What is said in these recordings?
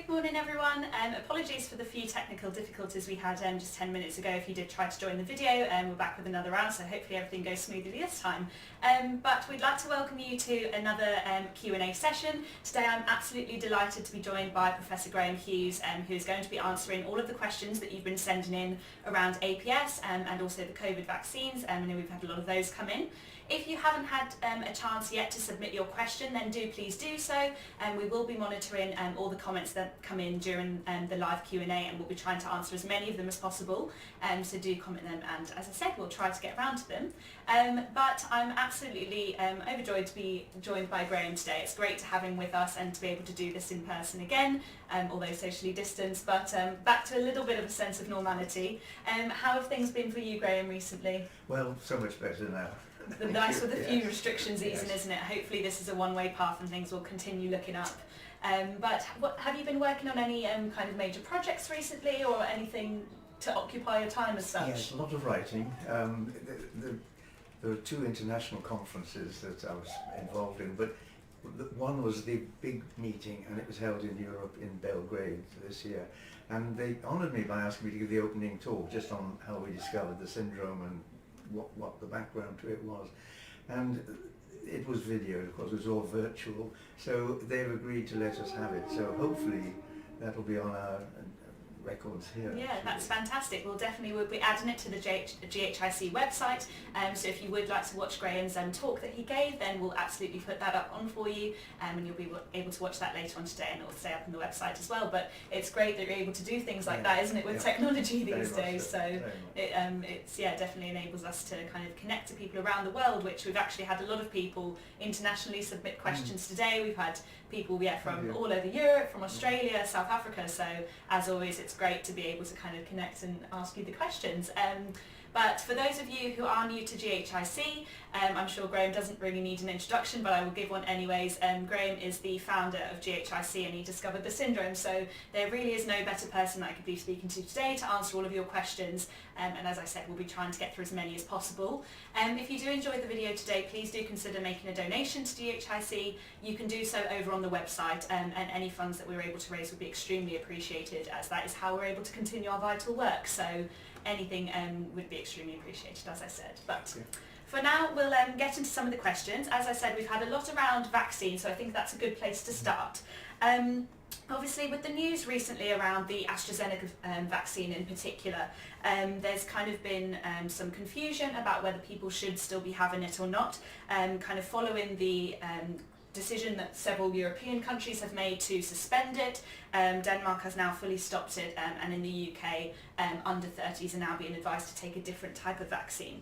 Good morning everyone. Apologies for the few technical difficulties we had just 10 minutes ago. If you did try to join the video, we're back with another round, so hopefully everything goes smoothly this time. But we'd like to welcome you to another Q&A session. Today I'm absolutely delighted to be joined by Professor Graham Hughes, who is going to be answering all of the questions that you've been sending in around APS and also the COVID vaccines. I know we've had a lot of those come in. If you haven't had a chance yet to submit your question, then do please do so. We will be monitoring all the comments that come in during the live Q&A, and we'll be trying to answer as many of them as possible. So do comment them, and as I said, we'll try to get around to them. But I'm absolutely overjoyed to be joined by Graham today. It's great to have him with us and to be able to do this in person again, although socially distanced, but back to a little bit of a sense of normality. How have things been for you, Graham, recently? Well, so much better now. Nice with a few Yes. restrictions easing, Yes. isn't it? Hopefully this is a one-way path and things will continue looking up. But have you been working on any kind of major projects recently, or anything to occupy your time as such? Yes, a lot of writing. There were two international conferences that I was involved in, but one was the big meeting, and it was held in Europe in Belgrade this year. And they honoured me by asking me to give the opening talk just on how we discovered the syndrome and what the background to it was. And it was videoed, of course, it was all virtual, so they've agreed to let us have it. So hopefully that'll be on our records here. Yeah, that's fantastic. We'll be adding it to the GHIC website, so if you would like to watch Graham's talk that he gave, then we'll absolutely put that up on for you, and you'll be able to watch that later on today, and it'll stay up on the website as well. But it's great that you're able to do things like that, isn't it, with technology these days? So it's definitely enables us to kind of connect to people around the world, which we've actually had a lot of people internationally submit questions today. We've had people from all over Europe, from Australia, South Africa, so as always it's great to be able to kind of connect and ask you the questions. But for those of you who are new to GHIC, I'm sure Graham doesn't really need an introduction, but I will give one anyways. Graham is the founder of GHIC, and he discovered the syndrome, so there really is no better person I could be speaking to today to answer all of your questions, and as I said, we'll be trying to get through as many as possible. If you do enjoy the video today, please do consider making a donation to GHIC. You can do so over on the website, and any funds that we're able to raise would be extremely appreciated, as that is how we're able to continue our vital work. So anything would be extremely appreciated, as I said. But for now, we'll get into some of the questions. As I said, we've had a lot around vaccines, so I think that's a good place to start. Obviously, with the news recently around the AstraZeneca vaccine in particular, there's kind of been some confusion about whether people should still be having it or not, kind of following the decision that several European countries have made to suspend it. Denmark has now fully stopped it, and in the UK, under 30s are now being advised to take a different type of vaccine.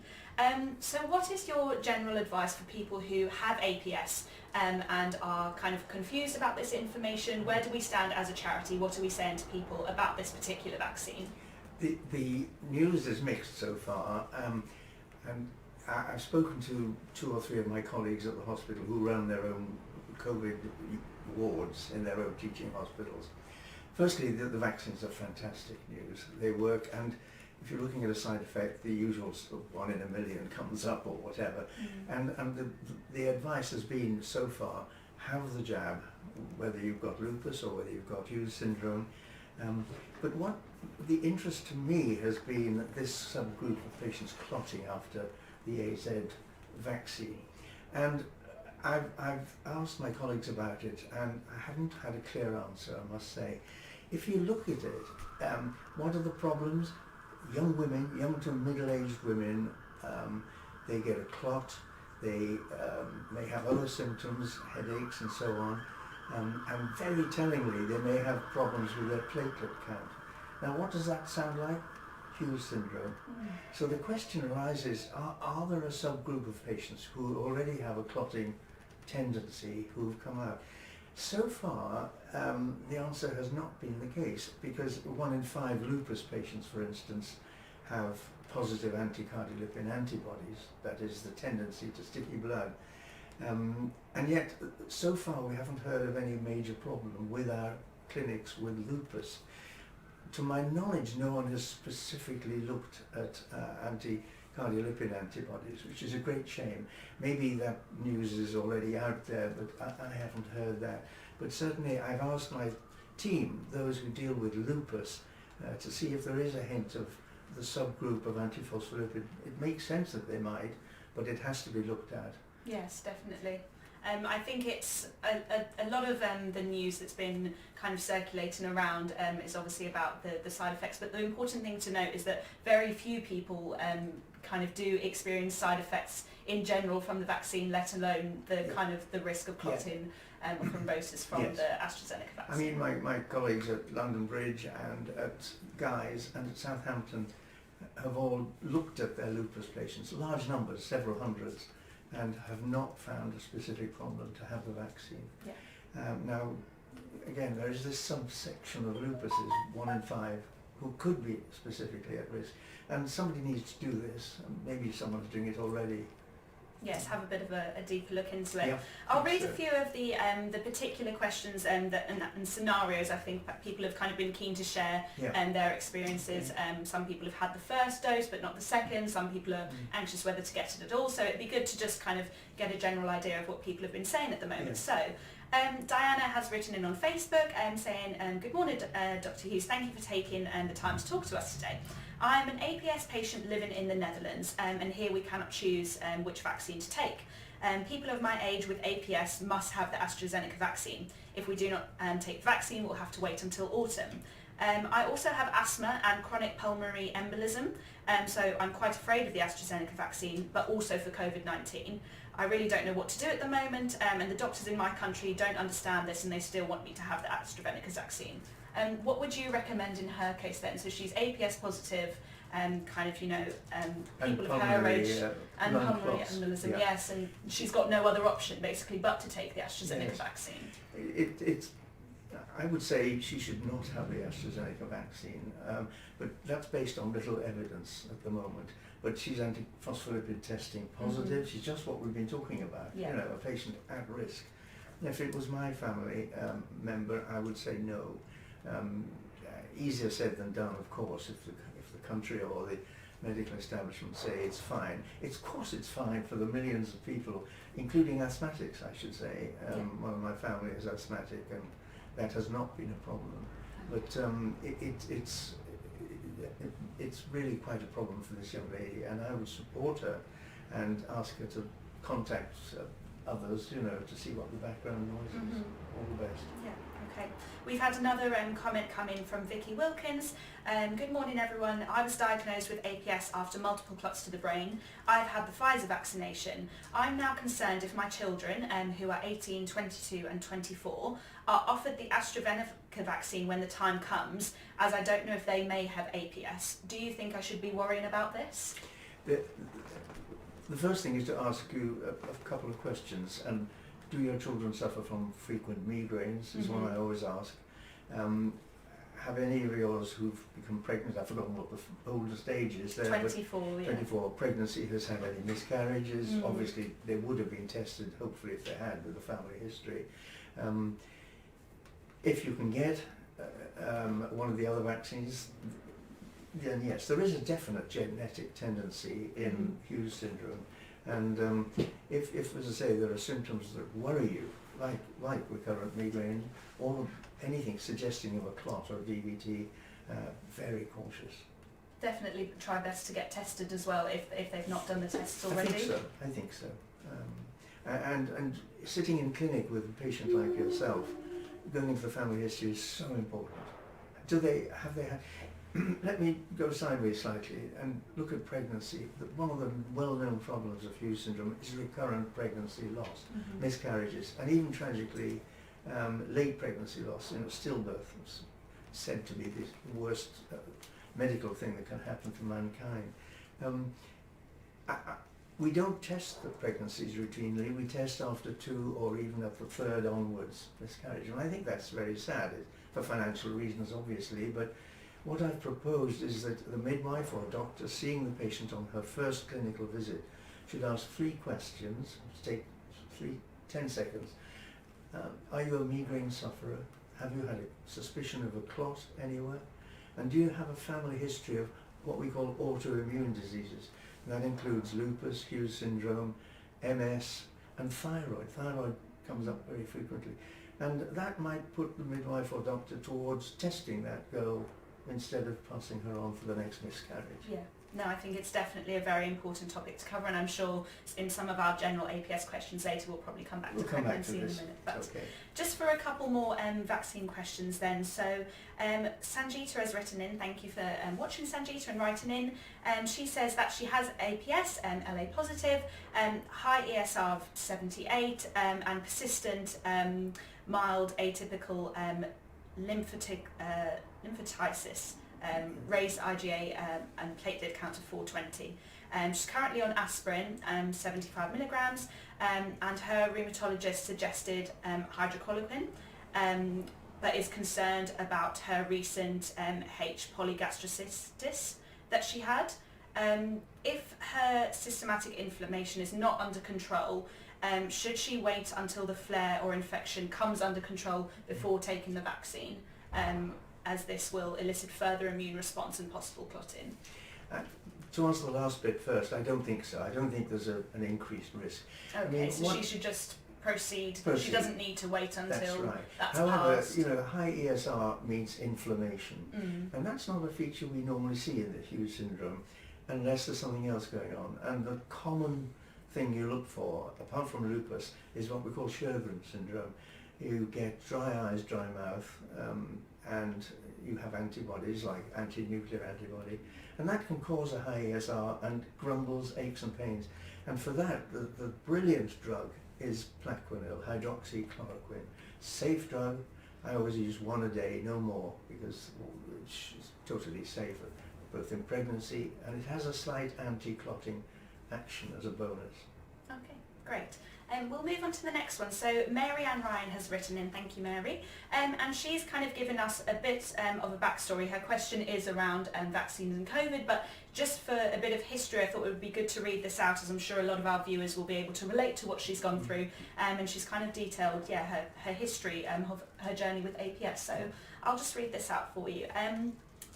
So what is your general advice for people who have APS and are kind of confused about this information? Where do we stand as a charity? What are we saying to people about this particular vaccine? The news is mixed so far, and I've spoken to 2 or 3 of my colleagues at the hospital who run their own COVID wards in their own teaching hospitals. Firstly, the vaccines are fantastic news. They work, and if you're looking at a side effect, the usual sort of 1 in a million comes up or whatever. And the advice has been so far, have the jab, whether you've got lupus or whether you've got Hughes syndrome. But what the interest to me has been this subgroup of patients clotting after the AZ vaccine, and I've asked my colleagues about it, and I haven't had a clear answer, I must say. If you look at it, what are the problems? Young women, young to middle-aged women, they get a clot, they may have other symptoms, headaches and so on, and very tellingly they may have problems with their platelet count. Now what does that sound like? Hughes syndrome. So the question arises, are there a subgroup of patients who already have a clotting tendency who have come out? So far, the answer has not been the case, because 1 in 5 lupus patients, for instance, have positive anti-cardiolipin antibodies, that is the tendency to sticky blood. And yet, so far we haven't heard of any major problem with our clinics with lupus. To my knowledge, no one has specifically looked at anti-cardiolipin antibodies, which is a great shame. Maybe that news is already out there, but I haven't heard that. But certainly I've asked my team, those who deal with lupus, to see if there is a hint of the subgroup of antiphospholate. It makes sense that they might, but it has to be looked at. Yes, definitely. I think it's a lot of the news that's been kind of circulating around is obviously about the side effects, but the important thing to note is that very few people kind of do experience side effects in general from the vaccine, let alone the kind of the risk of clotting or thrombosis from the AstraZeneca vaccine. I mean, my colleagues at London Bridge and at Guy's and at Southampton have all looked at their lupus patients, large numbers, several hundreds, and have not found a specific problem to have the vaccine. Yeah. Now, again, there is this subsection of lupuses, 1 in 5, who could be specifically at risk, and somebody needs to do this, and maybe someone's doing it already. Yes, have a bit of a deeper look into it. Yeah, I'll read a few of the particular questions and scenarios I think that people have kind of been keen to share their experiences. Some people have had the first dose but not the second. Some people are anxious whether to get it at all. So it'd be good to just kind of get a general idea of what people have been saying at the moment. So Diana has written in on Facebook saying, good morning Dr. Hughes, thank you for taking the time to talk to us today. I'm an APS patient living in the Netherlands and here we cannot choose which vaccine to take. People of my age with APS must have the AstraZeneca vaccine. If we do not take the vaccine, we'll have to wait until autumn. I also have asthma and chronic pulmonary embolism, so I'm quite afraid of the AstraZeneca vaccine, but also for COVID-19. I really don't know what to do at the moment, and the doctors in my country don't understand this and they still want me to have the AstraZeneca vaccine. What would you recommend in her case then? So she's APS positive, kind of, people of her age and pulmonary embolism, yes, and she's got no other option basically but to take the AstraZeneca vaccine. I would say she should not have the AstraZeneca vaccine, but that's based on little evidence at the moment. But she's antiphospholipid testing positive. She's just what we've been talking about, a patient at risk. And if it was my family member, I would say no. Easier said than done, of course, if the country or the medical establishment say it's fine. Of course it's fine for the millions of people, including asthmatics, I should say. One of my family is asthmatic and that has not been a problem. But it's really quite a problem for this young lady, and I would support her and ask her to contact others, to see what the background noise is. All the best. Yeah, okay. We've had another comment come in from Vicky Wilkins. Good morning everyone. I was diagnosed with APS after multiple clots to the brain. I've had the Pfizer vaccination. I'm now concerned if my children, who are 18, 22 and 24, are offered the AstraZeneca vaccine when the time comes, as I don't know if they may have APS. Do you think I should be worrying about this? The first thing is to ask you a couple of questions. And do your children suffer from frequent migraines, is one I always ask. Have any of yours who've become pregnant, I've forgotten what the oldest age is there, 24, but 24, pregnancy has had any miscarriages? Obviously they would have been tested, hopefully if they had, with a family history. If you can get one of the other vaccines, then yes, there is a definite genetic tendency in Hughes syndrome. And if, as I say, there are symptoms that worry you, like recurrent migraine or anything suggesting of a clot or DVT, very cautious. Definitely try best to get tested as well if they've not done the tests already. I think so. And sitting in clinic with a patient like yourself, going into the family history is so important. Have they had... Let me go sideways slightly and look at pregnancy. One of the well-known problems of Hughes syndrome is recurrent pregnancy loss, miscarriages, and even tragically late pregnancy loss. Stillbirth is said to be the worst medical thing that can happen to mankind. We don't test the pregnancies routinely. We test after 2 or even at the 3rd onwards miscarriage, and I think that's very sad for financial reasons, obviously. But what I've proposed is that the midwife or doctor seeing the patient on her first clinical visit should ask 3 questions, take 10 seconds. Are you a migraine sufferer? Have you had a suspicion of a clot anywhere? And do you have a family history of what we call autoimmune diseases? And that includes lupus, Hughes syndrome, MS and thyroid. Thyroid comes up very frequently. And that might put the midwife or doctor towards testing that girl instead of passing her on for the next miscarriage. Yeah. No, I think it's definitely a very important topic to cover, and I'm sure in some of our general APS questions later we'll probably come back to pregnancy in a minute. But okay. Just for a couple more vaccine questions then. So Sanjita has written in, thank you for watching Sanjita and writing in. She says that she has APS, LA positive, high ESR of 78 and persistent mild atypical lymphocytosis. Raised IgA and platelet count of 420. She's currently on aspirin, 75 milligrams, and her rheumatologist suggested hydroxychloroquine, but is concerned about her recent H. polygastrictis that she had. If her systematic inflammation is not under control, should she wait until the flare or infection comes under control before taking the vaccine? As this will elicit further immune response and possible clotting? To answer the last bit first, I don't think so. I don't think there's an increased risk. Okay, I mean, so she should just proceed. She doesn't need to wait until that's However, passed. high ESR means inflammation, and that's not a feature we normally see in the Hughes syndrome unless there's something else going on. And the common thing you look for, apart from lupus, is what we call Sjögren's syndrome. You get dry eyes, dry mouth, and you have antibodies like anti-nuclear antibody, and that can cause a high ESR and grumbles, aches and pains. And for that, the brilliant drug is Plaquenil, hydroxychloroquine. Safe drug. I always use one a day, no more, because it's totally safe, both in pregnancy, and it has a slight anti-clotting action as a bonus. Okay, great. We'll move on to the next one. So Mary Ann Ryan has written in, thank you Mary, and she's kind of given us a bit of a backstory. Her question is around vaccines and COVID, but just for a bit of history I thought it would be good to read this out, as I'm sure a lot of our viewers will be able to relate to what she's gone through, and she's kind of detailed her history of her journey with APS. So I'll just read this out for you.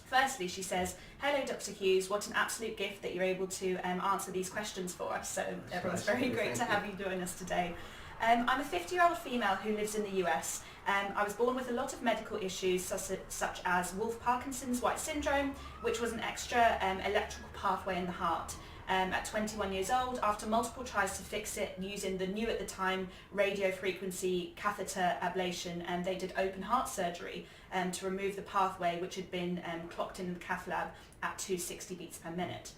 Firstly, she says, hello Dr. Hughes, what an absolute gift that you're able to answer these questions for us. So everyone's very great to have you join us today. I'm a 50-year-old female who lives in the US. I was born with a lot of medical issues such as Wolff-Parkinson's White syndrome, which was an extra electrical pathway in the heart. At 21 years old, after multiple tries to fix it using the new at the time radio frequency catheter ablation, they did open heart surgery to remove the pathway which had been clocked in the cath lab at 260 beats per minute.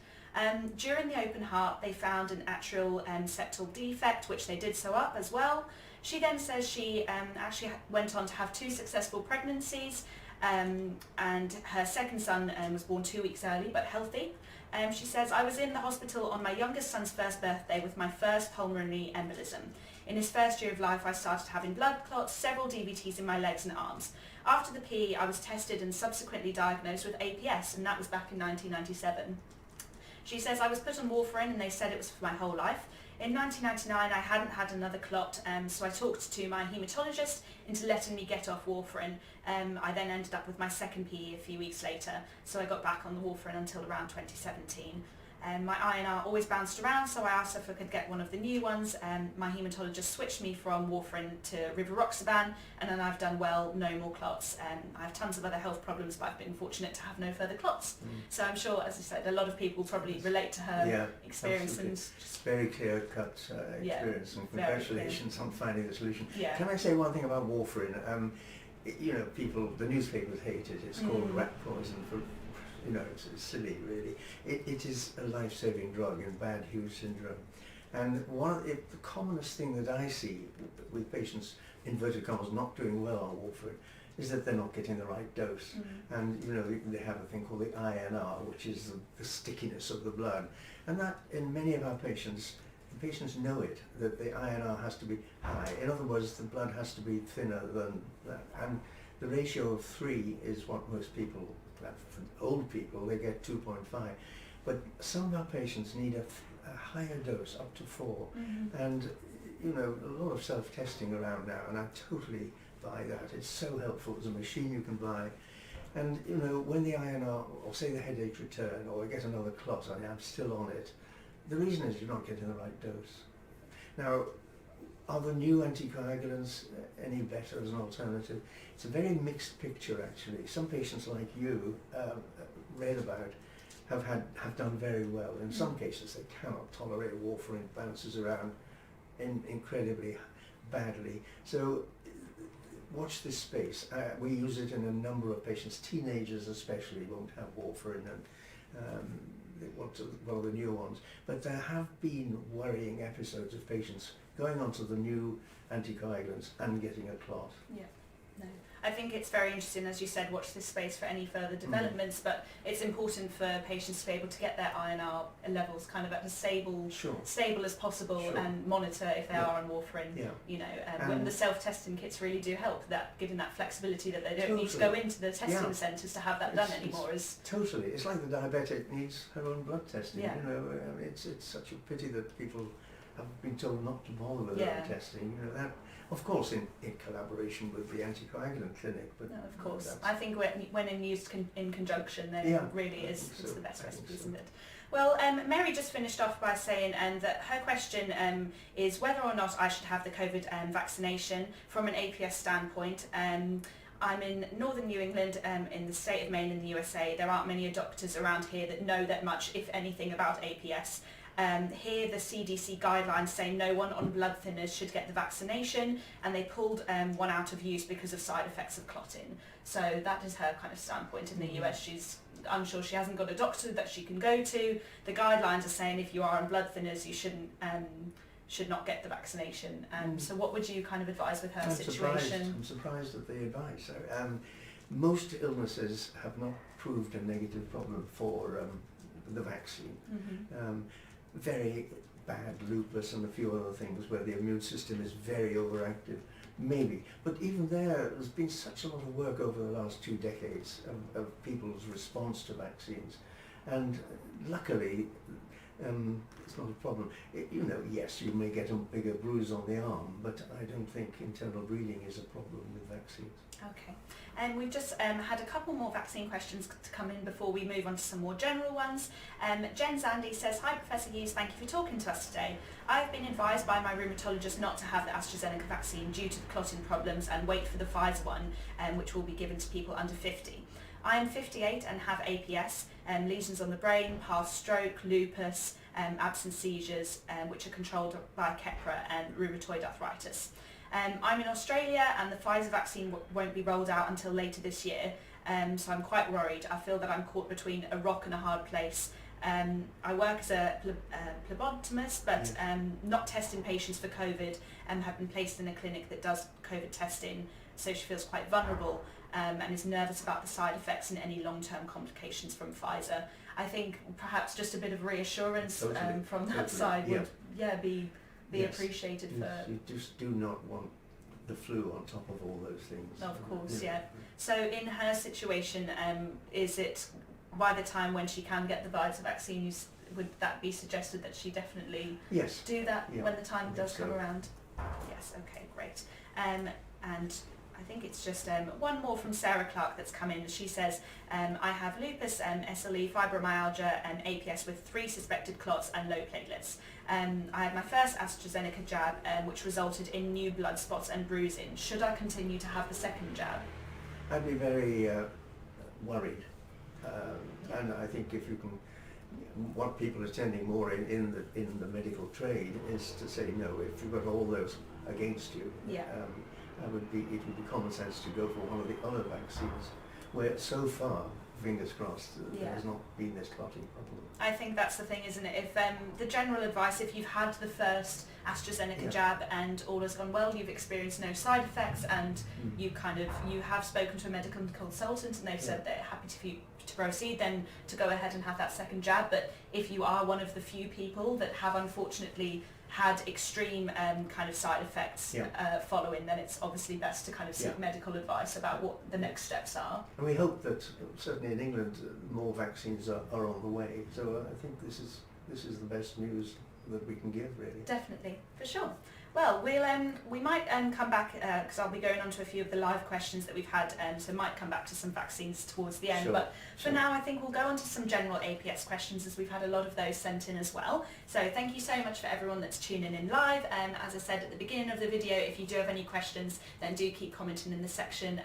During the open heart, they found an atrial septal defect, which they did sew up as well. She then says she actually went on to have 2 successful pregnancies, and her second son was born 2 weeks early but healthy. She says, I was in the hospital on my youngest son's first birthday with my first pulmonary embolism. In his first year of life, I started having blood clots, several DVTs in my legs and arms. After the PE, I was tested and subsequently diagnosed with APS, and that was back in 1997. She says, I was put on warfarin and they said it was for my whole life. In 1999, I hadn't had another clot, so I talked to my haematologist into letting me get off warfarin. I then ended up with my second PE a few weeks later, so I got back on the warfarin until around 2017. My INR always bounced around, so I asked her if I could get one of the new ones. My haematologist switched me from warfarin to rivaroxaban, and then I've done well, no more clots. I have tons of other health problems, but I've been fortunate to have no further clots. So I'm sure, as I said, a lot of people probably relate to her experience. Absolutely. And just very clear-cut experience, and congratulations on finding the solution. Yeah. Can I say one thing about warfarin? People, the newspapers hate it. It's called rat poison for. It's silly, really. It is a life-saving drug in bad Hughes syndrome. And the commonest thing that I see with patients, inverted commas, not doing well on warfarin, is that they're not getting the right dose. And, they have a thing called the INR, which is the stickiness of the blood. And that, in many of our patients, the patients know it, that the INR has to be high. In other words, the blood has to be thinner than that. And the ratio of 3 is what most people, for old people, they get 2.5. But some of our patients need a higher dose, up to 4. And, a lot of self-testing around now, and I totally buy that. It's so helpful. There's a machine you can buy. And, when the INR, or say the headaches return, or I get another clot, I'm still on it. The reason is you're not getting the right dose. Now, Are the new anticoagulants any better as an alternative? It's a very mixed picture actually. Some patients like you read about have done very well. In some cases they cannot tolerate warfarin, it bounces around incredibly badly. So watch this space. We use it in a number of patients. Teenagers especially won't have warfarin, and the new ones. But there have been worrying episodes of patients going onto the new anticoagulants and getting a clot. Yeah, no. I think it's very interesting, as you said, watch this space for any further developments, but it's important for patients to be able to get their INR levels kind of at a stable as possible, and monitor if they are on warfarin. You know, when the self-testing kits really do help, that giving that flexibility that they don't need to go into the testing centres to have that done anymore. Totally, it's like the diabetic needs her own blood testing. Yeah. You know, it's such a pity that people have been told not to bother with their own testing. You know, that, of course, in collaboration with the anticoagulant clinic. But no, of course. I think when used in conjunction, then really is the best recipe, isn't it? Well, Mary just finished off by saying that her question is whether or not I should have the COVID vaccination from an APS standpoint. I'm in northern New England, in the state of Maine in the USA. There aren't many doctors around here that know that much, if anything, about APS. Here the CDC guidelines say no one on blood thinners should get the vaccination, and they pulled one out of use because of side effects of clotting. So that is her kind of standpoint in the US. She's unsure, she hasn't got a doctor that she can go to. The guidelines are saying if you are on blood thinners you should not get the vaccination. So what would you kind of advise with her situation? I'm surprised at the advice. Most illnesses have not proved a negative problem for the vaccine. Very bad lupus and a few other things where the immune system is very overactive, maybe. But even there's been such a lot of work over the last 2 decades of people's response to vaccines, and luckily it's not a problem. You know, yes, you may get a bigger bruise on the arm, but I don't think internal bleeding is a problem with vaccines. Okay, and we've just had a couple more vaccine questions to come in before we move on to some more general ones. Jen Zandy says, "Hi Professor Hughes, thank you for talking to us today. I've been advised by my rheumatologist not to have the AstraZeneca vaccine due to the clotting problems and wait for the Pfizer one, which will be given to people under 50. I am 58 and have APS, lesions on the brain, past stroke, lupus, absent seizures, which are controlled by Keppra, and rheumatoid arthritis. I'm in Australia and the Pfizer vaccine won't be rolled out until later this year, so I'm quite worried. I feel that I'm caught between a rock and a hard place. I work as a phlebotomist, but not testing patients for COVID, and have been placed in a clinic that does COVID testing, so she feels quite vulnerable and is nervous about the side effects and any long-term complications from Pfizer. I think perhaps just a bit of reassurance from that side would be appreciated. You just do not want the flu on top of all those things. Of course, So in her situation, is it by the time when she can get the Pfizer vaccine, would that be suggested that she definitely do that when the time does come around? Yes, okay, great. And I think it's just one more from Sarah Clark that's come in. She says, I have lupus, SLE, fibromyalgia, and APS with 3 suspected clots and low platelets. I had my first AstraZeneca jab, which resulted in new blood spots and bruising. Should I continue to have the second jab? I'd be very worried. And I think if you can, what people are tending more in the medical trade is to say, no, if you've got all those against you, it would be common sense to go for one of the other vaccines, where so far, fingers crossed, there has not been this clotting problem. I think that's the thing, isn't it? If the general advice, if you've had the first AstraZeneca jab and all has gone well, you've experienced no side effects, and you have spoken to a medical consultant and they've said they're happy to proceed, then to go ahead and have that second jab. But if you are one of the few people that have unfortunately had extreme kind of side effects following, then it's obviously best to kind of seek medical advice about what the next steps are. And we hope that certainly in England more vaccines are on the way. So I think this is the best news that we can give, really. Definitely, for sure. Well, we might come back because I'll be going on to a few of the live questions that we've had, so might come back to some vaccines towards the end. Sure, But for now, I think we'll go on to some general APS questions, as we've had a lot of those sent in as well. So thank you so much for everyone that's tuning in live. As I said at the beginning of the video, if you do have any questions, then do keep commenting in the section,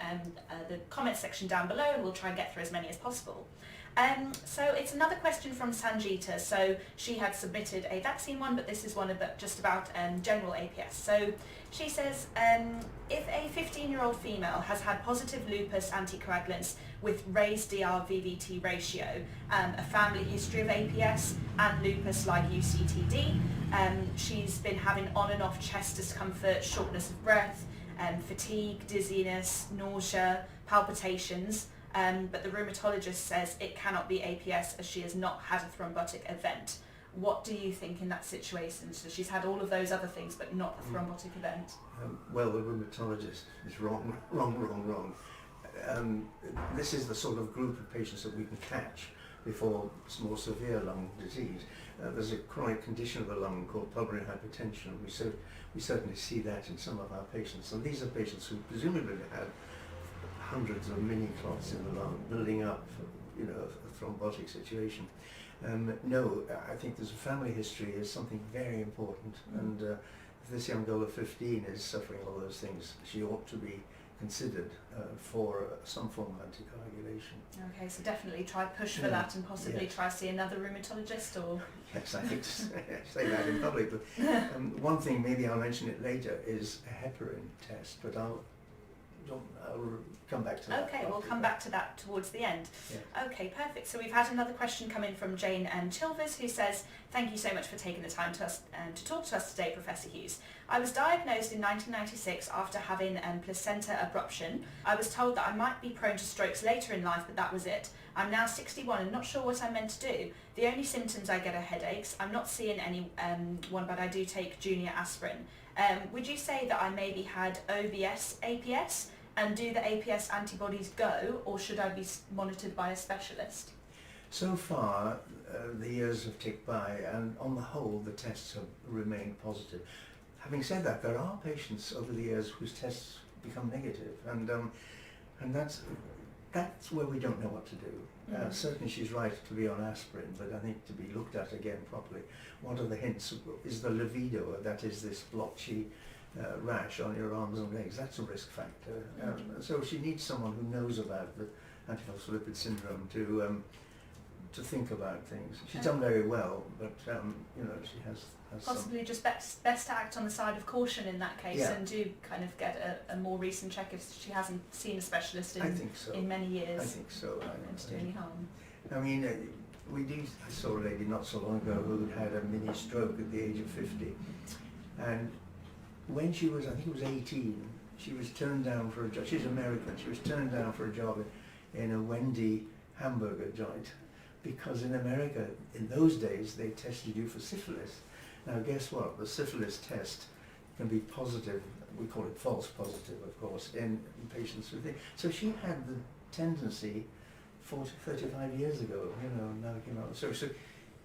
the comment section down below, and we'll try and get through as many as possible. So it's another question from Sanjita. So she had submitted a vaccine one, but this is one about just about general APS. So she says, if a 15-year-old female has had positive lupus anticoagulants with raised DR-VVT ratio, a family history of APS and lupus like UCTD, she's been having on and off chest discomfort, shortness of breath, fatigue, dizziness, nausea, palpitations, but the rheumatologist says it cannot be APS as she has not had a thrombotic event. What do you think in that situation? So she's had all of those other things but not a thrombotic event. Well, the rheumatologist is wrong. This is the sort of group of patients that we can catch before it's more severe lung disease. There's a chronic condition of the lung called pulmonary hypertension. We certainly see that in some of our patients. And these are patients who presumably had hundreds of mini clots in the lung building up, you know, a thrombotic situation. No, I think there's a family history is something very important, and if this young girl of 15 is suffering all those things, she ought to be considered for some form of anticoagulation. Okay, so definitely try push for that and possibly try see another rheumatologist, or? Yes, I think say that in public, but one thing, maybe I'll mention it later, is a heparin test, but I'll come back to that. Okay, we'll come back to that towards the end. Yeah. Okay, perfect. So we've had another question come in from Jane Chilvers, who says, thank you so much for taking the time to talk to us today, Professor Hughes. I was diagnosed in 1996 after having placenta abruption. I was told that I might be prone to strokes later in life, but that was it. I'm now 61 and not sure what I'm meant to do. The only symptoms I get are headaches. I'm not seeing anyone, but I do take junior aspirin. Would you say that I maybe had OBS APS? And do the APS antibodies go, or should I be monitored by a specialist? So far, the years have ticked by, and on the whole, the tests have remained positive. Having said that, there are patients over the years whose tests become negative, and that's where we don't know what to do. Certainly she's right to be on aspirin, but I think to be looked at again properly. What are the hints? Is the libido, that is this blotchy rash on your arms and legs, that's a risk factor. So she needs someone who knows about the antiphospholipid syndrome to think about things. She's done very well, but you know, she has possibly some... just best to act on the side of caution in that case, and do kind of get a more recent check if she hasn't seen a specialist in many years. I think so. And to do any harm. I mean, I saw a lady not so long ago who had a mini stroke at the age of 50, and when she was, I think it was 18, she was turned down for a job. She's American. She was turned down for a job in a Wendy hamburger joint because in America, in those days, they tested you for syphilis. Now, guess what? The syphilis test can be positive. We call it false positive, of course, in patients with it. So she had the tendency 35 years ago, you know, now it came out. So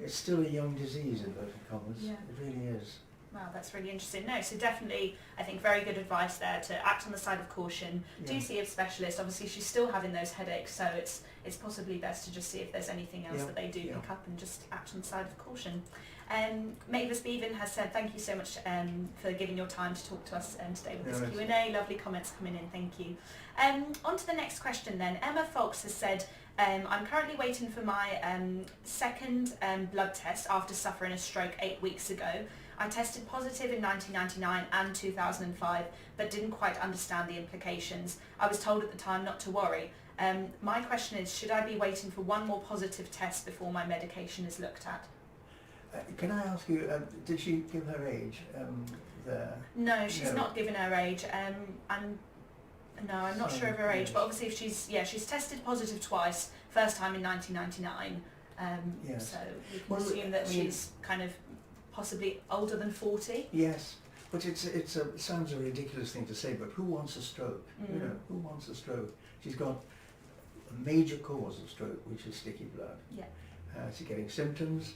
it's still a young disease, in inverted commas. Yeah. It really is. Wow, that's really interesting. No, so definitely, I think very good advice there to act on the side of caution. Yeah. Do see a specialist. Obviously, she's still having those headaches, so it's possibly best to just see if there's anything else that they do pick up and just act on the side of caution. Mavis Beavan has said, thank you so much for giving your time to talk to us today with this Q&A. Lovely comments coming in, thank you. On to the next question then. Emma Fox has said, I'm currently waiting for my second blood test after suffering a stroke 8 weeks ago. I tested positive in 1999 and 2005, but didn't quite understand the implications. I was told at the time not to worry. My question is, should I be waiting for one more positive test before my medication is looked at? Can I ask you, did she give her age there? No, she's not given her age. I'm not sure of her age, but obviously if she's tested positive twice, first time in 1999, so we can assume that she's kind of possibly older than 40. Yes, but it sounds a ridiculous thing to say, but who wants a stroke? You know, who wants a stroke? She's got a major cause of stroke, which is sticky blood. Yeah. She's getting symptoms.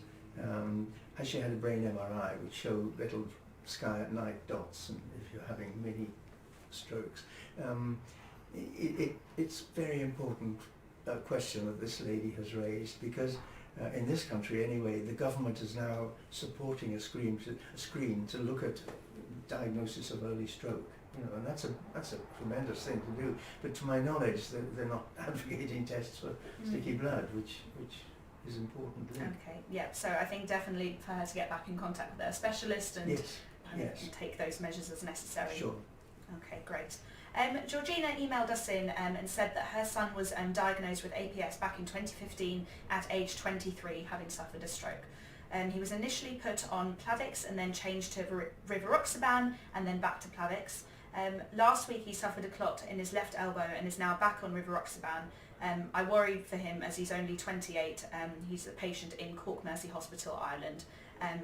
As she had a brain MRI which showed little sky at night dots, and if you're having mini strokes, it's very important question that this lady has raised, because in this country anyway, the government is now supporting a screen to look at diagnosis of early stroke. You know, and that's a tremendous thing to do. But to my knowledge, they're not advocating tests for sticky blood, which is important. Okay, yeah. So I think definitely for her to get back in contact with her specialist and, and take those measures as necessary. Sure. Okay, great. Georgina emailed us in and said that her son was diagnosed with APS back in 2015 at age 23, having suffered a stroke. He was initially put on Plavix and then changed to rivaroxaban and then back to Plavix. Last week he suffered a clot in his left elbow and is now back on rivaroxaban. I worry for him as he's only 28. He's a patient in Cork Mercy Hospital, Ireland.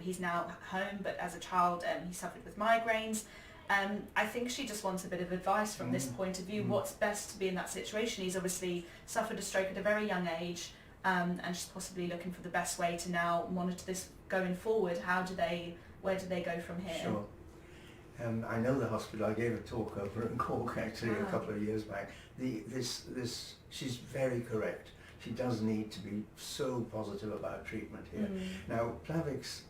He's now home, but as a child he suffered with migraines. I think she just wants a bit of advice from this point of view. What's best to be in that situation? He's obviously suffered a stroke at a very young age, and she's possibly looking for the best way to now monitor this going forward. Where do they go from here? Sure. I know the hospital. I gave a talk over in Cork actually a couple of years back. She's very correct. She does need to be so positive about treatment here. Now, Plavix,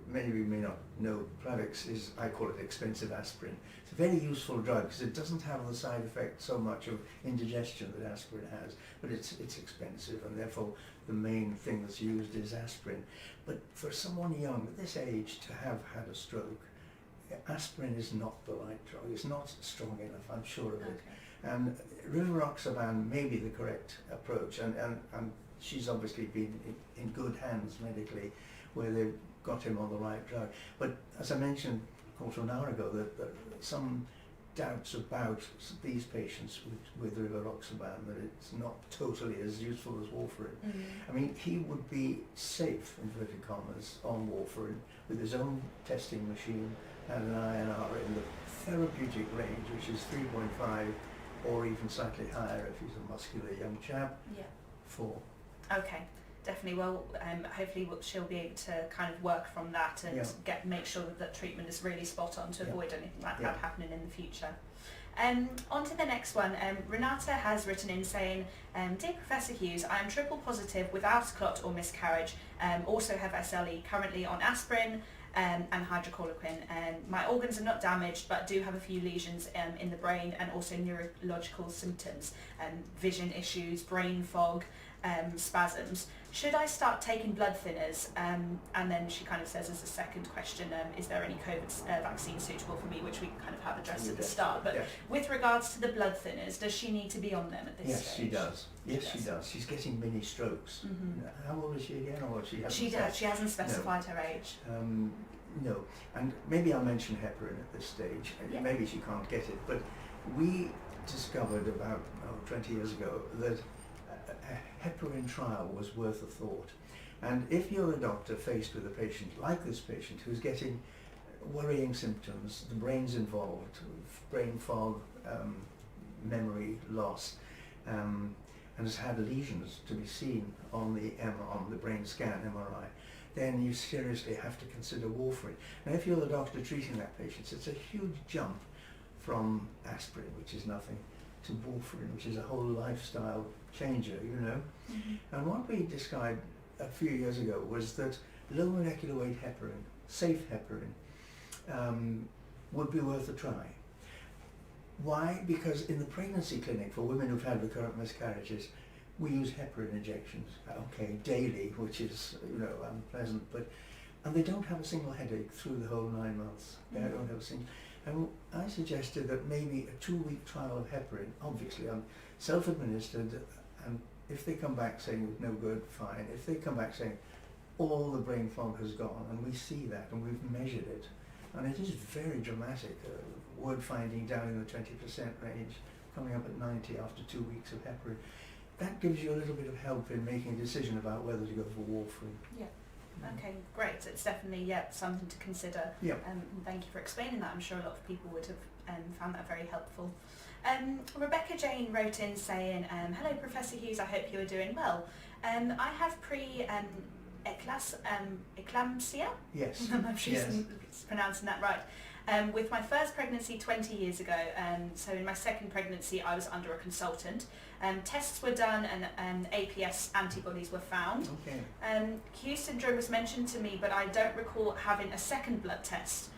many of you may not know, Plavix is, I call it expensive aspirin. It's a very useful drug because it doesn't have the side effect so much of indigestion that aspirin has, but it's expensive, and therefore the main thing that's used is aspirin. But for someone young at this age to have had a stroke, aspirin is not the right drug. It's not strong enough, I'm sure of it. Okay. And rivaroxaban may be the correct approach, and she's obviously been in good hands medically, where they've got him on the right drug. But as I mentioned a quarter of an hour ago, that some doubts about these patients with rivaroxaban, that it's not totally as useful as warfarin. I mean, he would be safe, inverted commas, on warfarin with his own testing machine and an INR in the therapeutic range, which is 3.5 or even slightly higher if he's a muscular young chap. 4. Okay, definitely. Well, hopefully she'll be able to kind of work from that and make sure that treatment is really spot on to avoid anything like that happening in the future. On to the next one. Renata has written in saying, Dear Professor Hughes, I am triple positive without clot or miscarriage, also have SLE, currently on aspirin and hydrochloroquine. My organs are not damaged but do have a few lesions in the brain and also neurological symptoms, vision issues, brain fog, spasms. Should I start taking blood thinners? And then she kind of says as a second question, is there any COVID vaccine suitable for me, which we kind of have addressed at the start. But with regards to the blood thinners, does she need to be on them at this stage? Yes, she does. Yes, she does. She's getting mini strokes. How old is she again? Or She hasn't specified her age. No, and maybe I'll mention heparin at this stage. Maybe she can't get it, but we discovered about 20 years ago that a heparin trial was worth a thought. And if you're a doctor faced with a patient like this patient who's getting worrying symptoms, the brain's involved, brain fog, memory loss, and has had lesions to be seen on the brain scan MRI, then you seriously have to consider warfarin. Now, if you're the doctor treating that patient, it's a huge jump from aspirin, which is nothing, to warfarin, which is a whole lifestyle changer, you know. And what we described a few years ago was that low molecular weight heparin, safe heparin, would be worth a try. Why? Because in the pregnancy clinic for women who've had recurrent miscarriages, we use heparin injections, daily, which is, unpleasant, and they don't have a single headache through the whole 9 months. They don't have a single. And I suggested that maybe a 2-week trial of heparin, obviously self-administered, and if they come back saying no good, fine. If they come back saying all the brain fog has gone, and we see that, and we've measured it, and it is very dramatic, word finding down in the 20% range, coming up at 90 after 2 weeks of heparin. That gives you a little bit of help in making a decision about whether to go for warfarin. Yeah. Okay, great. It's definitely something to consider. Yeah. Thank you for explaining that. I'm sure a lot of people would have found that very helpful. Rebecca Jane wrote in saying, hello Professor Hughes, I hope you are doing well. I have Preeclampsia. Yes. I'm not sure Yes. pronouncing that right. With my first pregnancy 20 years ago, so in my second pregnancy I was under a consultant. Tests were done and APS antibodies were found. Okay. Hughes syndrome was mentioned to me, but I don't recall having a second blood test,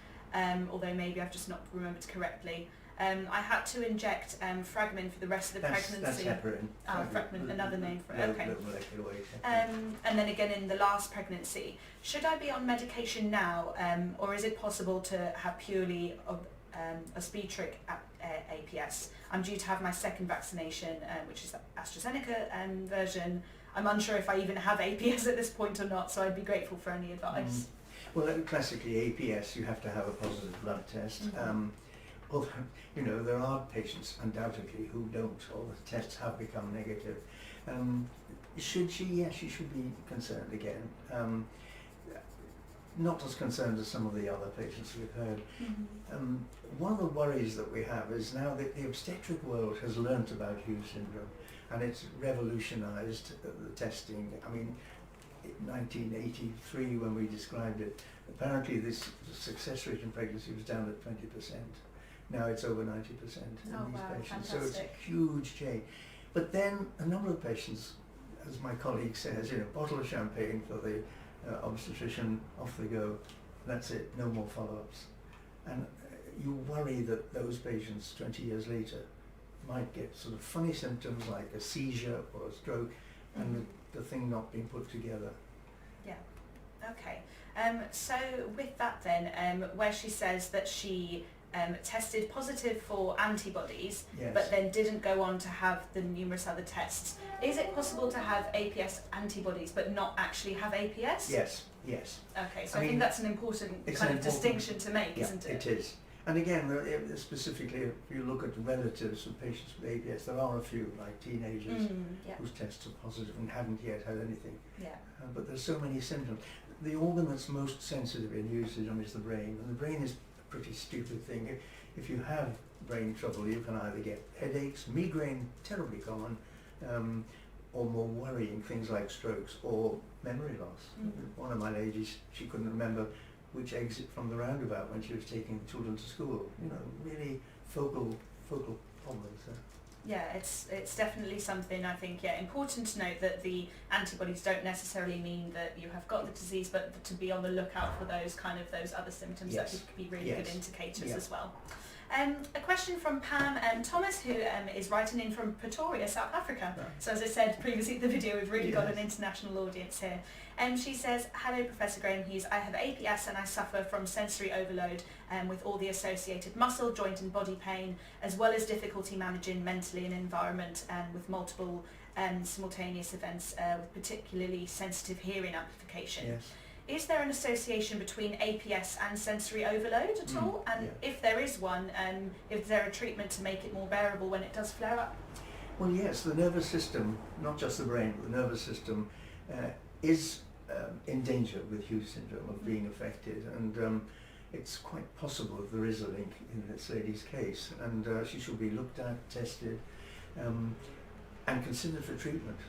although maybe I've just not remembered correctly. I had to inject Fragmin for the rest of the pregnancy. That's heparin. Fragmin, another name for it. Okay. Low molecular weight. And then again in the last pregnancy. Should I be on medication now, or is it possible to have purely a speed-trick APS? I'm due to have my second vaccination, which is the AstraZeneca version. I'm unsure if I even have APS at this point or not, so I'd be grateful for any advice. Well, classically APS, you have to have a positive blood test. Although, you know, there are patients undoubtedly who don't, or the tests have become negative. Should she? Yes, she should be concerned again. Not as concerned as some of the other patients we've heard. One of the worries that we have is now that the obstetric world has learnt about Hughes syndrome, and it's revolutionised the testing. I mean, in 1983 when we described it, apparently this success rate in pregnancy was down at 20%. Now it's over 90% in these patients. Fantastic. So it's a huge change. But then a number of patients, as my colleague says, you know, bottle of champagne for the obstetrician, off they go, that's it, no more follow-ups. And you worry that those patients 20 years later might get sort of funny symptoms like a seizure or a stroke, and the thing not being put together. Yeah, okay. So with that then, where she says that she tested positive for antibodies, Yes. but then didn't go on to have the numerous other tests. Is it possible to have APS antibodies but not actually have APS? Yes, yes. Okay, so I I think mean, that's an important it's kind an of important- distinction to make, Yeah, isn't it? it is. And again, specifically, if you look at relatives of patients with APS, there are a few, like teenagers, Yeah, whose tests are positive and haven't yet had anything. yeah. But there's so many symptoms. The organ that's most sensitive in Hughes syndrome is the brain, and the brain is a pretty stupid thing. If you have brain trouble, you can either get headaches, migraine, terribly common, or more worrying things like strokes or memory loss. One of my ladies, she couldn't remember which exit from the roundabout when she was taking children to school. You know, really focal problems there. Yeah, it's definitely something I think, important to note that the antibodies don't necessarily mean that you have got the disease, but to be on the lookout for those other symptoms that Yes. could be really Yes. good indicators Yeah. as well. A question from Pam Thomas, who is writing in from Pretoria, South Africa. Right. So as I said previously in the video, we've really got Yes. an international audience here. She says, "Hello Professor Graham Hughes, I have APS and I suffer from sensory overload with all the associated muscle, joint and body pain, as well as difficulty managing mentally an environment with multiple simultaneous events with particularly sensitive hearing amplification. Yes. Is there an association between APS and sensory overload at all? And yeah. if there is one, is there a treatment to make it more bearable when it does flare up?" Well, yes, the nervous system, not just the brain, but the nervous system is in danger with Hughes syndrome of being affected, and it's quite possible that there is a link in this lady's case, and she should be looked at, tested, and considered for treatment.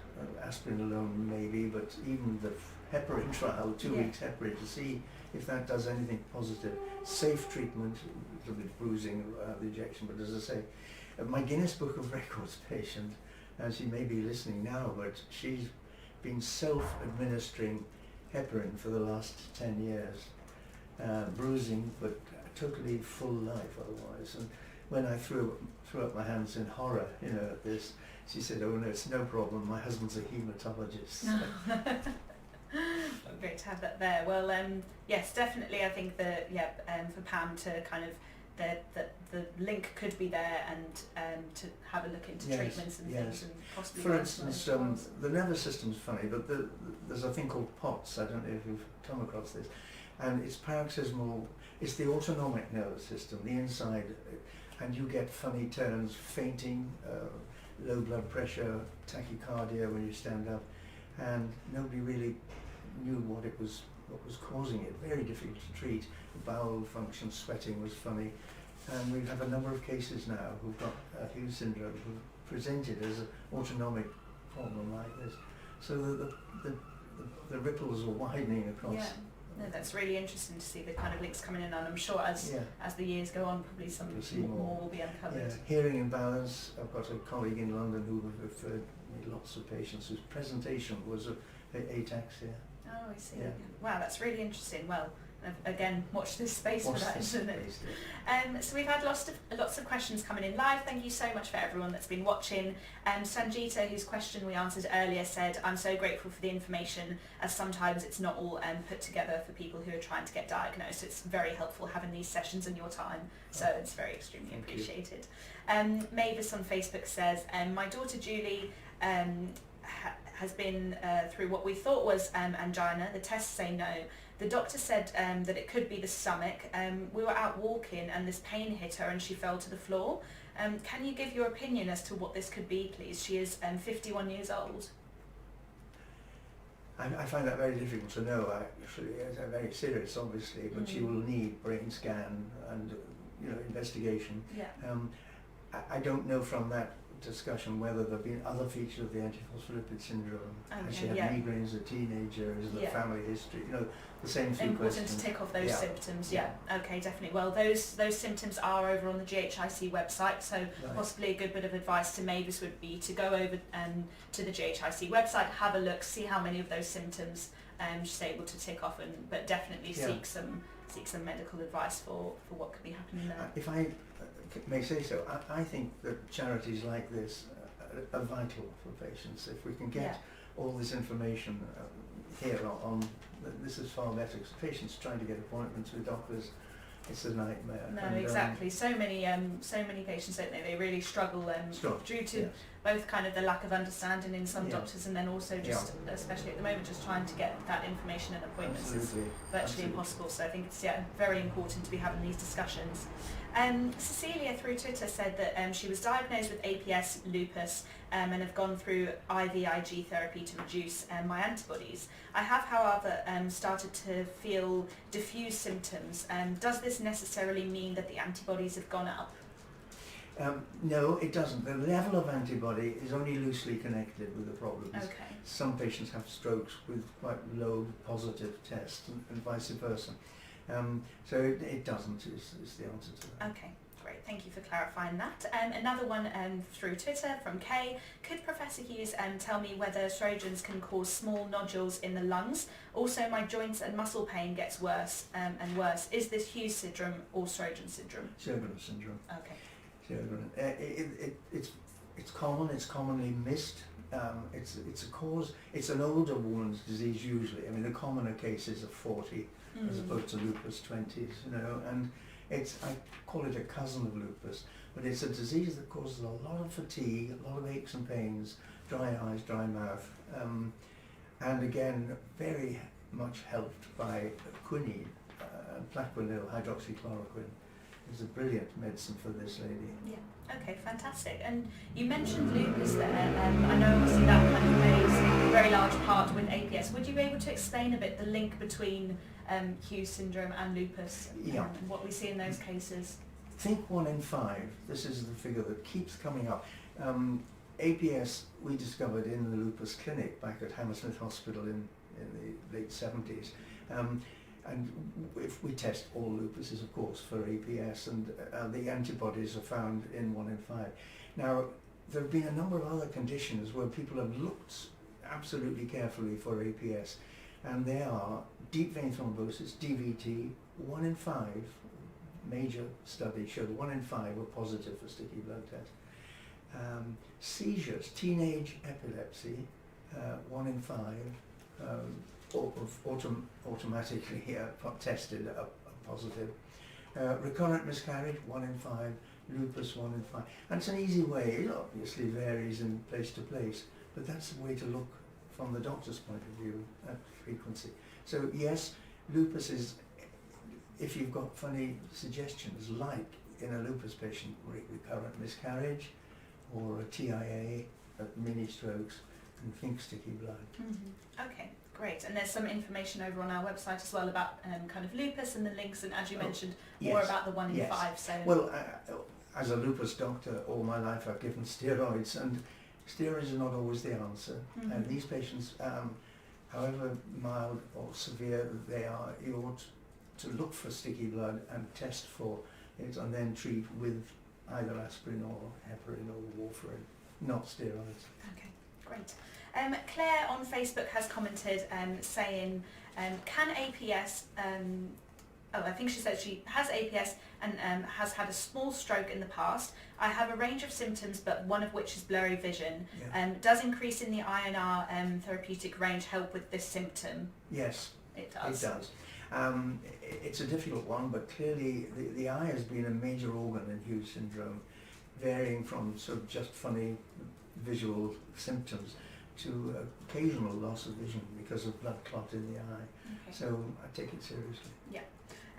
Aspirin alone maybe, but even the heparin trial, 2 weeks heparin, to see if that does anything positive. Safe treatment, a little bit bruising, the injection, but as I say, my Guinness Book of Records patient, she may be listening now, but she's been self-administering heparin for the last 10 years. Bruising, but totally full life otherwise. And when I threw up my hands in horror, you know, at this, she said, "Oh no, it's no problem. My husband's a haematologist." Great to have that there. Well, yes, definitely. I think that for Pam to kind of the link could be there, and to have a look into Yes, treatments and yes. things, and possibly. For instance, the nervous system's funny, but there's a thing called POTS. I don't know if you've come across this, and it's paroxysmal. It's the autonomic nervous system, the inside, and you get funny turns, fainting, low blood pressure, tachycardia when you stand up, and nobody really knew what was causing it. Very difficult to treat. Bowel function, sweating was funny, and we have a number of cases now who've got Hughes syndrome who presented as an autonomic problem like this. So the the ripples are widening across. Yeah. No, that's really interesting to see the kind of links coming in, and I'm sure as the years go on, probably some more will be uncovered. Yeah. Hearing imbalance. I've got a colleague in London who referred me lots of patients whose presentation was ataxia. Oh, I see. Yeah. Wow, that's really interesting. Well, again, watch this space for that, isn't it? So we've had lots of questions coming in live. Thank you so much for everyone that's been watching. Sanjita, whose question we answered earlier, said, I'm so grateful for the information, as sometimes it's not all put together for people who are trying to get diagnosed. It's very helpful having these sessions in your time, so it's very extremely appreciated. Mavis on Facebook says, my daughter Julie has been through what we thought was angina. The tests say no. The doctor said that it could be the stomach. We were out walking and this pain hit her and she fell to the floor. Can you give your opinion as to what this could be, please? She is 51 years old. I find that very difficult to know. Actually, it's very serious, obviously, but she will need brain scan and investigation. Yeah. I don't know from that discussion whether there have been other features of the antiphospholate syndrome. Has she had migraine as a teenager? Is there family history? The same few Important questions. to tick off those symptoms. Yeah. Okay, definitely. Well, those symptoms are over on the GHIC website, so possibly a good bit of advice to Mavis would be to go over to the GHIC website, have a look, see how many of those symptoms she's able to tick off, but definitely seek some medical advice for what could be happening there. If I may say so, I think that charities like this are vital for patients. If we can get all this information here on this is far better, because patients trying to get appointments with doctors, it's a nightmare. No, exactly. So many patients, don't they? They really struggle due to both kind of the lack of understanding in some doctors, and then also just, especially at the moment, just trying to get that information and appointments is virtually impossible. So I think it's very important to be having these discussions. Cecilia through Twitter said that she was diagnosed with APS, lupus, and have gone through IVIG therapy to reduce my antibodies. I have, however, started to feel diffuse symptoms. Does this necessarily mean that the antibodies have gone up? No, it doesn't. The level of antibody is only loosely connected with the problems. Okay. Some patients have strokes with quite low positive tests and vice versa. So it doesn't is the answer to that. Okay, great. Thank you for clarifying that. Another one through Twitter from Kay. Could Professor Hughes tell me whether estrogens can cause small nodules in the lungs? Also, my joints and muscle pain gets worse and worse. Is this Hughes syndrome or Sjögren's syndrome? Sjögren's syndrome. Okay. It's common. It's commonly missed. It's a cause. It's an older woman's disease usually. I mean, the commoner cases are 40 as opposed to lupus 20s. And I call it a cousin of lupus, but it's a disease that causes a lot of fatigue, a lot of aches and pains, dry eyes, dry mouth, and again very much helped by quinine, plaquenil, hydroxychloroquine. It's a brilliant medicine for this lady. Yeah. Okay, fantastic. And you mentioned lupus there. I know obviously that kind of plays a very large part with APS. Would you be able to explain a bit the link between Hughes syndrome and lupus and what we see in those cases? Think 1 in 5. This is the figure that keeps coming up. APS we discovered in the lupus clinic back at Hammersmith Hospital in the late 70s. And if we test all lupuses, of course, for APS, and the antibodies are found in 1 in 5. Now, there have been a number of other conditions where people have looked absolutely carefully for APS, and they are deep vein thrombosis, DVT. 1 in 5, major study showed 1 in 5 were positive for sticky blood test. Seizures, teenage epilepsy, 1 in 5. Automatically tested a positive. Recurrent miscarriage, 1 in 5. Lupus, 1 in 5. And it's an easy way. It obviously varies in place to place, but that's the way to look from the doctor's point of view at frequency. So yes, lupus is, if you've got funny suggestions, like in a lupus patient, recurrent miscarriage or a TIA, mini strokes, and think sticky blood. Mm-hmm. Okay. Great, and there's some information over on our website as well about kind of lupus and the links, and as you mentioned, more about the 1 in 5. So, well, as a lupus doctor, all my life I've given steroids, and steroids are not always the answer. And these patients however mild or severe they are, you ought to look for sticky blood and test for it, and then treat with either aspirin or heparin or warfarin, not steroids. Okay, great. Claire on Facebook has commented saying, can APS, I think she said she has APS and has had a small stroke in the past. I have a range of symptoms, but one of which is blurry vision. Yeah. Does increase in the INR therapeutic range help with this symptom? Yes, It does. it does. It's a difficult one, but clearly the eye has been a major organ in Hughes syndrome, varying from sort of just funny visual symptoms to occasional loss of vision because of blood clot in the eye. Okay. So I take it seriously. Yeah.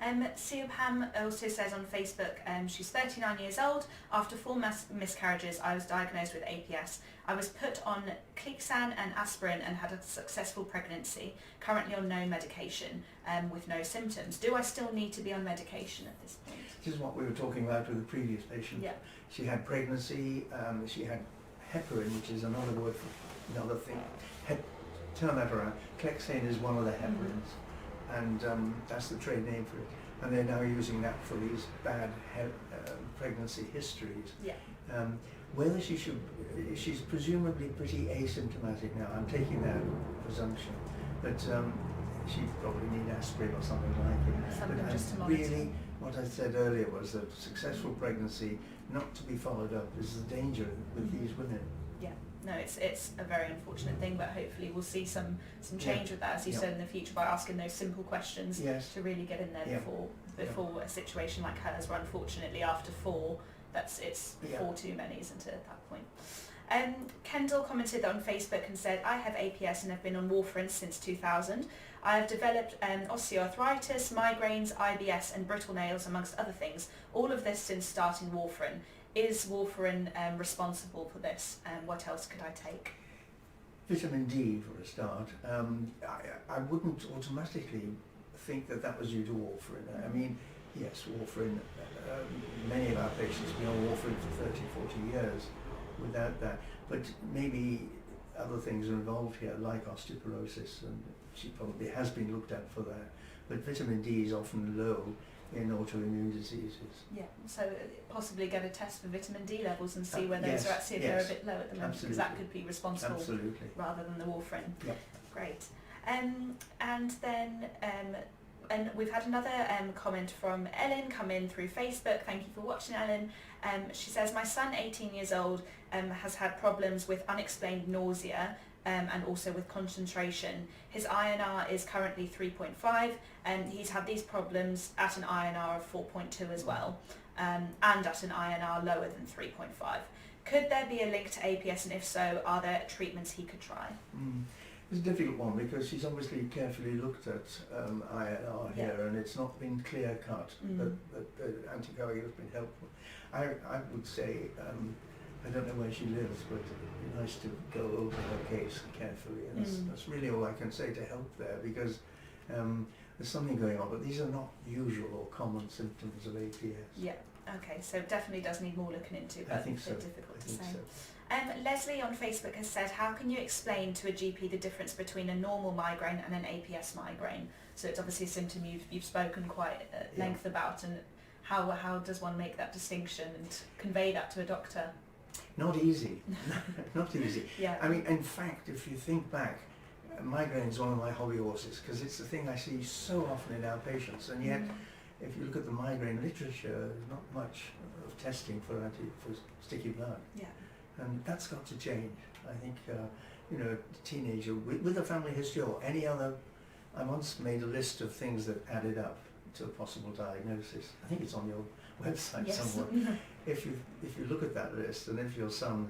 Siobhan also says on Facebook, she's 39 years old. After 4 miscarriages, I was diagnosed with APS. I was put on Clexane and aspirin and had a successful pregnancy. Currently on no medication with no symptoms. Do I still need to be on medication at this point? This is what we were talking about with the previous patient. Yeah. She had pregnancy, she had heparin, which is another word for another thing. Termetaran. Clexane is one of the heparins. And that's the trade name for it. And they're now using that for these bad pregnancy histories. Yeah. Whether she's presumably pretty asymptomatic now. I'm taking that presumption, but she probably need aspirin or something like it. Something But just to monitor. really, what I said earlier was that successful pregnancy not to be followed up is the danger with these women. Yeah, no, it's a very unfortunate thing, but hopefully we'll see some change with that, as you said, in the future by asking those simple questions to really get in there before a situation like hers, where unfortunately after 4, it's 4 too many, isn't it, at that point. Kendall commented on Facebook and said, I have APS and have been on warfarin since 2000. I have developed osteoarthritis, migraines, IBS and brittle nails, amongst other things. All of this since starting warfarin. Is warfarin responsible for this? What else could I take? Vitamin D for a start. I wouldn't automatically think that was due to warfarin. I mean, yes, warfarin, many of our patients have been on warfarin for 30, 40 years without that, but maybe other things are involved here, like osteoporosis, and she probably has been looked at for that. But vitamin D is often low in autoimmune diseases. Yeah, so possibly get a test for vitamin D levels and see where those are at, see if they're a bit low at the moment, because that could be responsible rather than the warfarin. Yep. Great. And then and we've had another comment from Ellen come in through Facebook. Thank you for watching, Ellen. She says, my son, 18 years old, has had problems with unexplained nausea and also with concentration. His INR is currently 3.5 and he's had these problems at an INR of 4.2 as well, and at an INR lower than 3.5. Could there be a link to APS, and if so, are there treatments he could try? It's a difficult one because she's obviously carefully looked at INR here, and it's not been clear cut that the anticoagulant has been helpful. I would say, I don't know where she lives, but it'd be nice to go over her case carefully, and that's really all I can say to help there, because there's something going on, but these are not usual or common symptoms of APS. Yeah, okay, so definitely does need more looking into, but I think so. difficult to say. So. Leslie on Facebook has said, how can you explain to a GP the difference between a normal migraine and an APS migraine? So it's obviously a symptom you've spoken quite at length about, and how does one make that distinction and convey that to a doctor? Not easy, not easy. Yeah. I mean, in fact, if you think back, migraine is one of my hobby horses because it's the thing I see so often in our patients, and yet if you look at the migraine literature, there's not much of testing for sticky blood. Yeah. And that's got to change. I think, a teenager with a family history or any other, I once made a list of things that added up to a possible diagnosis. I think it's on your website somewhere. If you look at that list, and if your son,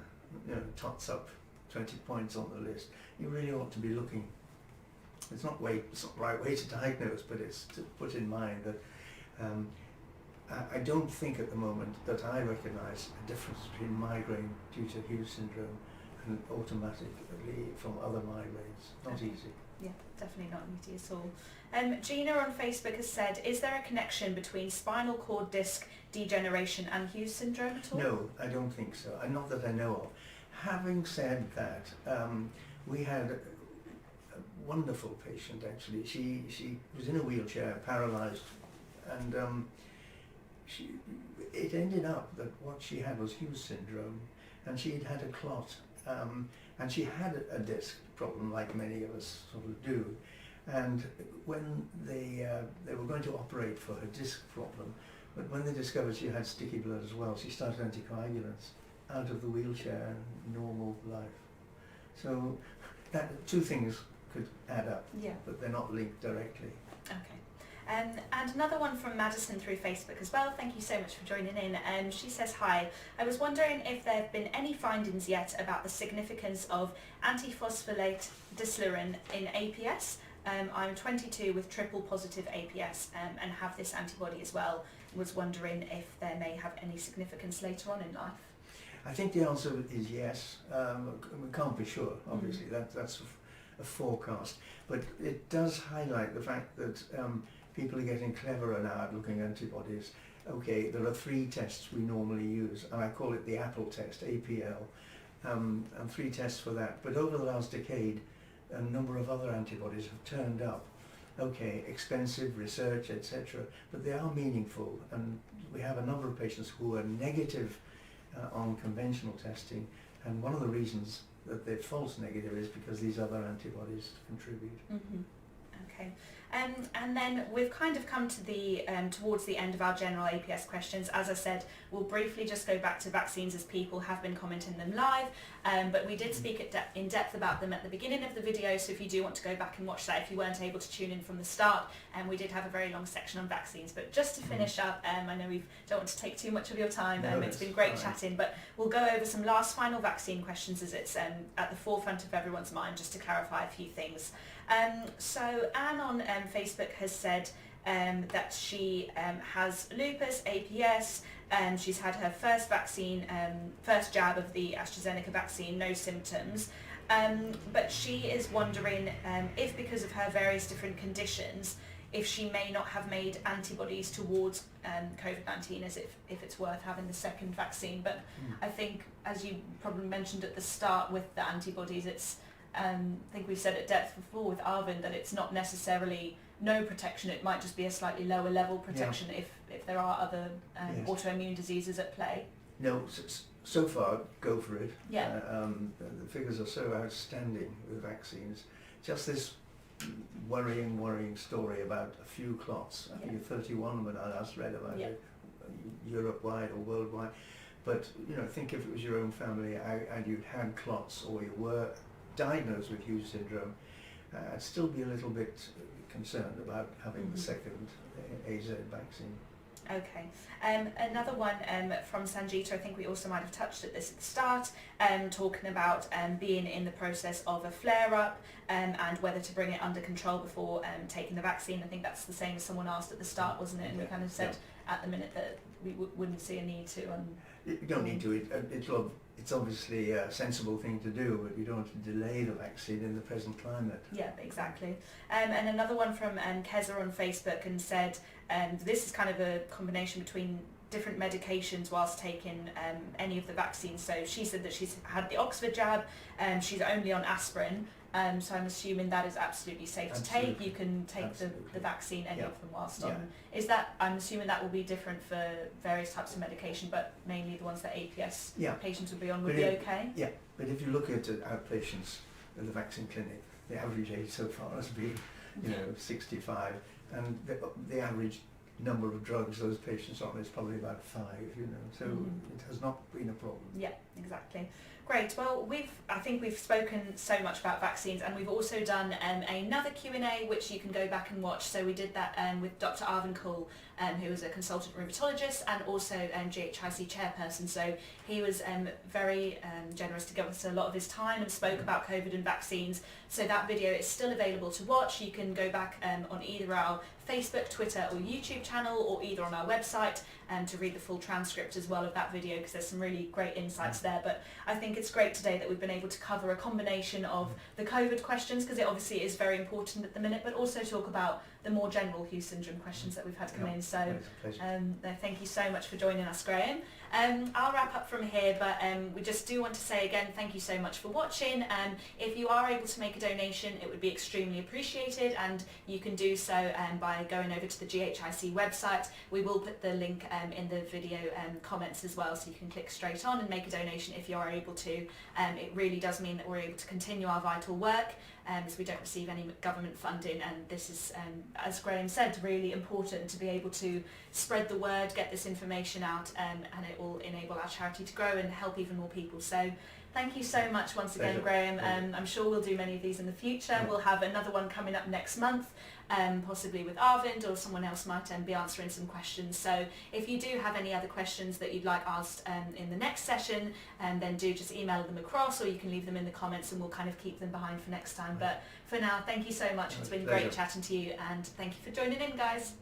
tots up 20 points on the list, you really ought to be looking. It's not the right way to diagnose, but it's to put in mind that I don't think at the moment that I recognise a difference between migraine due to Hughes syndrome and automatically from other migraines. Not easy. Yeah, definitely not easy at all. Gina on Facebook has said, is there a connection between spinal cord disc degeneration and Hughes syndrome at all? No, I don't think so. Not that I know of. Having said that, we had wonderful patient actually. She was in a wheelchair, paralysed, and it ended up that what she had was Hughes syndrome, and she had had a clot, and she had a disc problem like many of us sort of do. And when they were going to operate for her disc problem, but when they discovered she had sticky blood as well, she started anticoagulants out of the wheelchair and normal life. So that two things could add up, Yeah. but they're not linked directly. Okay. And another one from Madison through Facebook as well. Thank you so much for joining in. She says, hi, I was wondering if there have been any findings yet about the significance of antiphospholate disliren in APS. I'm 22 with triple positive APS and have this antibody as well. Was wondering if there may have any significance later on in life. I think the answer is yes. We can't be sure, obviously. That's a forecast. But it does highlight the fact that people are getting cleverer now at looking at antibodies. Okay, there are 3 tests we normally use, and I call it the Apple test, APL, and 3 tests for that. But over the last decade, a number of other antibodies have turned up. Okay, expensive research, etc., but they are meaningful, and we have a number of patients who are negative on conventional testing, and one of the reasons that they're false negative is because these other antibodies contribute. Mm-hmm. Okay. And then we've kind of come to the towards the end of our general APS questions. As I said, we'll briefly just go back to vaccines as people have been commenting them live, but we did speak in depth about them at the beginning of the video, so if you do want to go back and watch that if you weren't able to tune in from the start, we did have a very long section on vaccines. But just to finish up, I know we don't want to take too much of your time, No, it's been great fine. chatting, but we'll go over some last final vaccine questions as it's at the forefront of everyone's mind, just to clarify a few things. So Anne on Facebook has said that she has lupus, APS, she's had her first vaccine, first jab of the AstraZeneca vaccine, no symptoms, but she is wondering if because of her various different conditions, if she may not have made antibodies towards COVID-19 as if it's worth having the second vaccine. But I think, as you probably mentioned at the start with the antibodies, it's I think we've said at depth before with Arvind that it's not necessarily no protection, it might just be a slightly lower level protection if there are other Yes. autoimmune diseases at play. No, so far, go for it. Yeah. The figures are so outstanding with vaccines. Just this worrying story about a few clots. I think you're 31 when I last read about it, Europe-wide or worldwide. But, think if it was your own family and you'd had clots or you were diagnosed with Hughes syndrome, I'd still be a little bit concerned about having the second AZ vaccine. Okay. Another one from Sanjita, I think we also might have touched at this at the start, talking about being in the process of a flare-up and whether to bring it under control before taking the vaccine. I think that's the same as someone asked at the start, wasn't it? And we kind of said at the minute that we wouldn't see a need to. You don't need to. It's obviously a sensible thing to do, but you don't want to delay the vaccine in the present climate. Yeah, exactly. And another one from Keza on Facebook and said, this is kind of a combination between different medications whilst taking any of the vaccines. So she said that she's had the Oxford jab, she's only on aspirin, so I'm assuming that is absolutely safe to take. You can take the vaccine, any of them whilst on. Is that, I'm assuming that will be different for various types of medication, but mainly the ones that APS patients would be on would be okay? Yeah, but if you look at outpatients at the vaccine clinic, the average age so far has been 65, and the average number of drugs those patients are on is probably about 5, so it has not been a problem. Yeah, exactly. Great. Well, I think we've spoken so much about vaccines, and we've also done another Q&A which you can go back and watch. So we did that with Dr. Arvind Kaul, who is a consultant rheumatologist and also GHIC chairperson. So he was very generous to give us a lot of his time and spoke about COVID and vaccines. So that video is still available to watch. You can go back on either our Facebook, Twitter or YouTube channel, or either on our website to read the full transcript as well of that video, because there's some really great insights there. But I think it's great today that we've been able to cover a combination of the COVID questions, because it obviously is very important at the minute, but also talk about the more general Hughes syndrome questions that we've had come in. So It's a pleasure. no, thank you so much for joining us, Graham. I'll wrap up from here, but we just do want to say again, thank you so much for watching. If you are able to make a donation, it would be extremely appreciated, and you can do so by going over to the GHIC website. We will put the link in the video comments as well, so you can click straight on and make a donation if you are able to. It really does mean that we're able to continue our vital work, as we don't receive any government funding, and this is, as Graham said, really important to be able to spread the word, get this information out, and it will enable our charity to grow and help even more people. So thank you so much once again, Graham. I'm sure we'll do many of these in the future. We'll have another one coming up next month, possibly with Arvind, or someone else might be answering some questions. So if you do have any other questions that you'd like asked in the next session, then do just email them across, or you can leave them in the comments and we'll kind of keep them behind for next time. But for now, thank you so much. It's been great chatting to you, and thank you for joining in, guys.